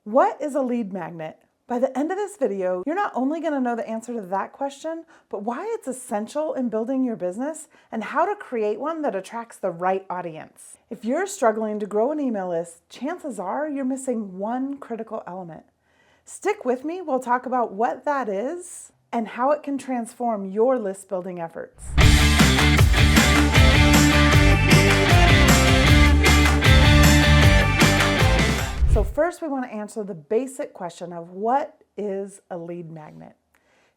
What is a lead magnet? By the end of this video, you're not only going to know the answer to that question, but why it's essential in building your business and how to create one that attracts the right audience. If you're struggling to grow an email list, chances are you're missing one critical element. Stick with me, we'll talk about what that is and how it can transform your list building efforts. So first we want to answer the basic question of what is a lead magnet?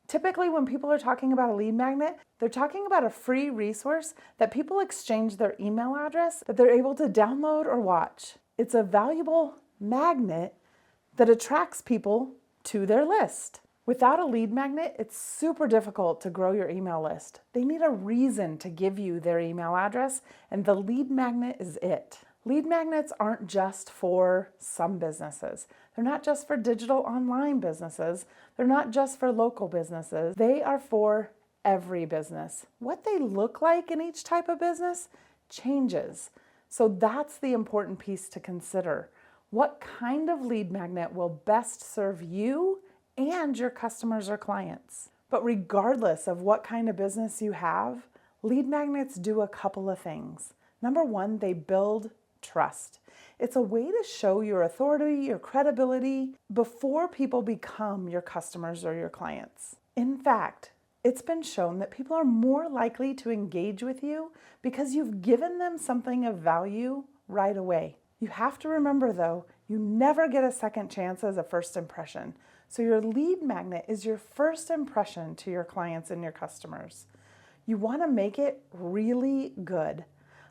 Typically when people are talking about a lead magnet, they're talking about a free resource that people exchange their email address that they're able to download or watch. It's a valuable magnet that attracts people to their list. Without a lead magnet, it's super difficult to grow your email list. They need a reason to give you their email address, and the lead magnet is it. Lead magnets aren't just for some businesses. They're not just for digital online businesses. They're not just for local businesses. They are for every business. What they look like in each type of business changes. So that's the important piece to consider. What kind of lead magnet will best serve you and your customers or clients? But regardless of what kind of business you have, lead magnets do a couple of things. Number one, they build trust. It's a way to show your authority, your credibility before people become your customers or your clients. In fact, it's been shown that people are more likely to engage with you because you've given them something of value right away. You have to remember though, you never get a second chance as a first impression. So your lead magnet is your first impression to your clients and your customers. You want to make it really good.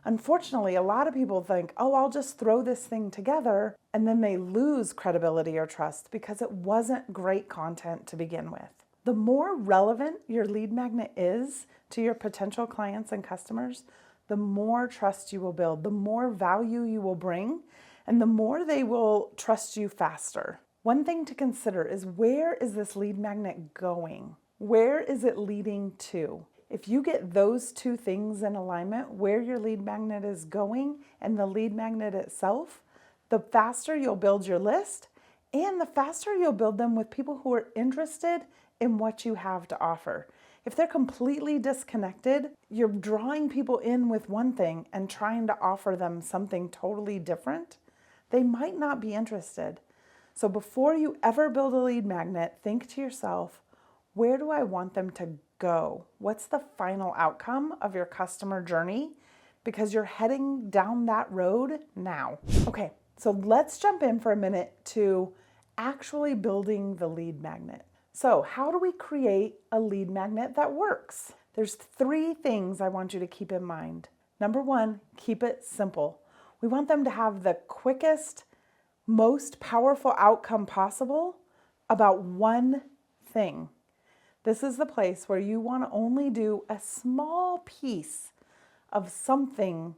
Unfortunately, a lot of people think, oh, I'll just throw this thing together, and then they lose credibility or trust because it wasn't great content to begin with. The more relevant your lead magnet is to your potential clients and customers, the more trust you will build, the more value you will bring, and the more they will trust you faster. One thing to consider is, where is this lead magnet going? Where is it leading to? If you get those two things in alignment, where your lead magnet is going and the lead magnet itself, the faster you'll build your list and the faster you'll build them with people who are interested in what you have to offer. If they're completely disconnected, you're drawing people in with one thing and trying to offer them something totally different, they might not be interested. So before you ever build a lead magnet, think to yourself, where do I want them to go? What's the final outcome of your customer journey? Because you're heading down that road now. Okay, so let's jump in for a minute to actually building the lead magnet. So how do we create a lead magnet that works? There's 3 things I want you to keep in mind. Number 1, keep it simple. We want them to have the quickest, most powerful outcome possible about one thing. This is the place where you want to only do a small piece of something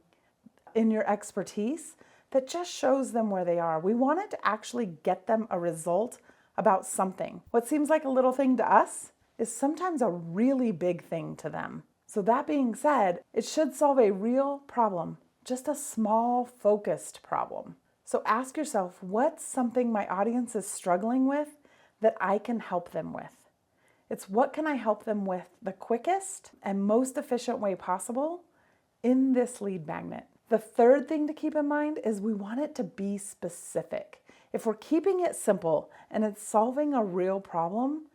in your expertise that just shows them where they are. We want it to actually get them a result about something. What seems like a little thing to us is sometimes a really big thing to them. So that being said, it should solve a real problem, just a small focused problem. So ask yourself, what's something my audience is struggling with that I can help them with? It's what can I help them with the quickest and most efficient way possible in this lead magnet. The third thing to keep in mind is we want it to be specific. If we're keeping it simple and it's solving a real problem,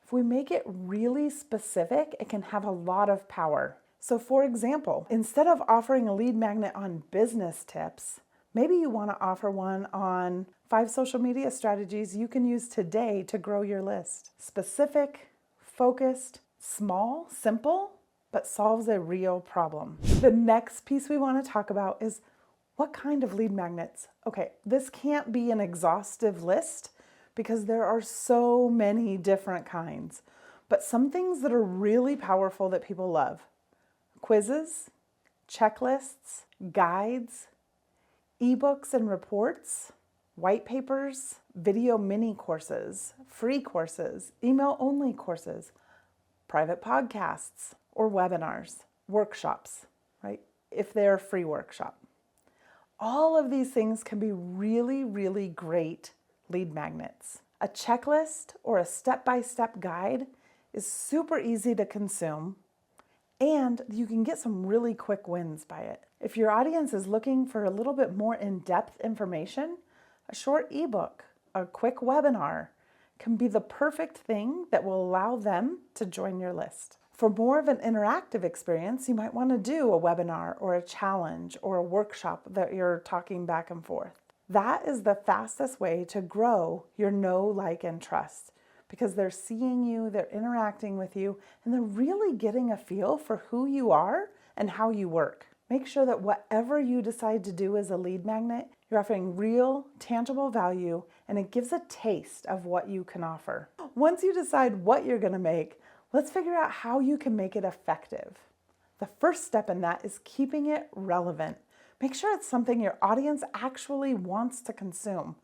if we make it really specific, it can have a lot of power. So for example, instead of offering a lead magnet on business tips, maybe you want to offer one on 5 social media strategies you can use today to grow your list. Specific, focused, small, simple, but solves a real problem. The next piece we want to talk about is what kind of lead magnets? Okay, this can't be an exhaustive list because there are so many different kinds, but some things that are really powerful that people love: quizzes, checklists, guides, ebooks and reports, white papers, video mini courses, free courses, email-only courses, private podcasts, or webinars, workshops, right? If they're a free workshop. All of these things can be really, really great lead magnets. A checklist or a step-by-step guide is super easy to consume, and you can get some really quick wins by it. If your audience is looking for a little bit more in-depth information, a short ebook, a quick webinar can be the perfect thing that will allow them to join your list. For more of an interactive experience, you might want to do a webinar or a challenge or a workshop that you're talking back and forth. That is the fastest way to grow your know, like, and trust, because they're seeing you, they're interacting with you, and they're really getting a feel for who you are and how you work. Make sure that whatever you decide to do as a lead magnet, you're offering real, tangible value, and it gives a taste of what you can offer. Once you decide what you're going to make, let's figure out how you can make it effective. The first step in that is keeping it relevant. Make sure it's something your audience actually wants to consume.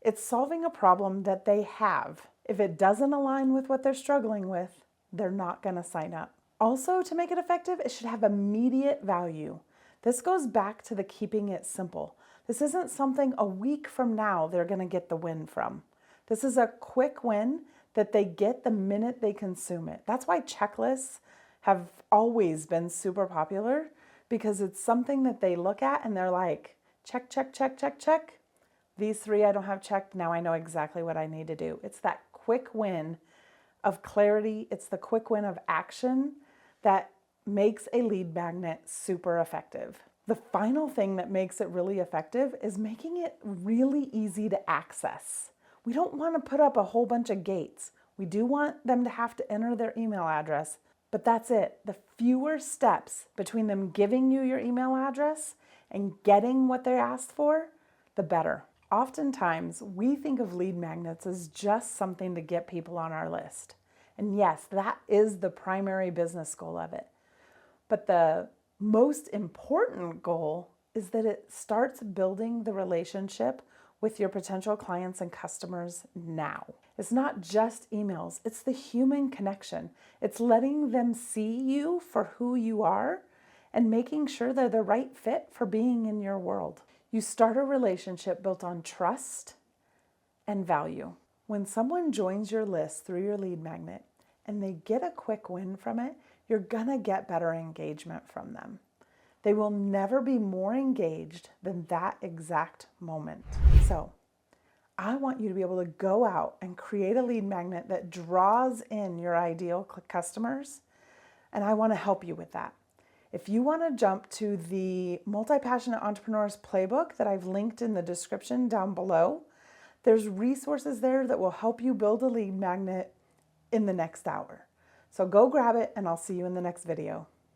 It's solving a problem that they have. If it doesn't align with what they're struggling with, they're not going to sign up. Also, to make it effective, it should have immediate value. This goes back to the keeping it simple. This isn't something a week from now they're going to get the win from. This is a quick win that they get the minute they consume it. That's why checklists have always been super popular, because it's something that they look at and they're like, check, check, check, check, check. These 3 I don't have checked. Now I know exactly what I need to do. It's that quick win of clarity. It's the quick win of action that makes a lead magnet super effective. The final thing that makes it really effective is making it really easy to access. We don't want to put up a whole bunch of gates. We do want them to have to enter their email address, but that's it. The fewer steps between them giving you your email address and getting what they asked for, the better. Oftentimes, we think of lead magnets as just something to get people on our list. And yes, that is the primary business goal of it. But the most important goal is that it starts building the relationship with your potential clients and customers now. It's not just emails, it's the human connection. It's letting them see you for who you are and making sure they're the right fit for being in your world. You start a relationship built on trust and value. When someone joins your list through your lead magnet and they get a quick win from it, you're gonna get better engagement from them. They will never be more engaged than that exact moment. So I want you to be able to go out and create a lead magnet that draws in your ideal customers, and I want to help you with that. If you want to jump to the Multi-Passionate Entrepreneurs Playbook that I've linked in the description down below, there's resources there that will help you build a lead magnet in the next hour. So go grab it, and I'll see you in the next video.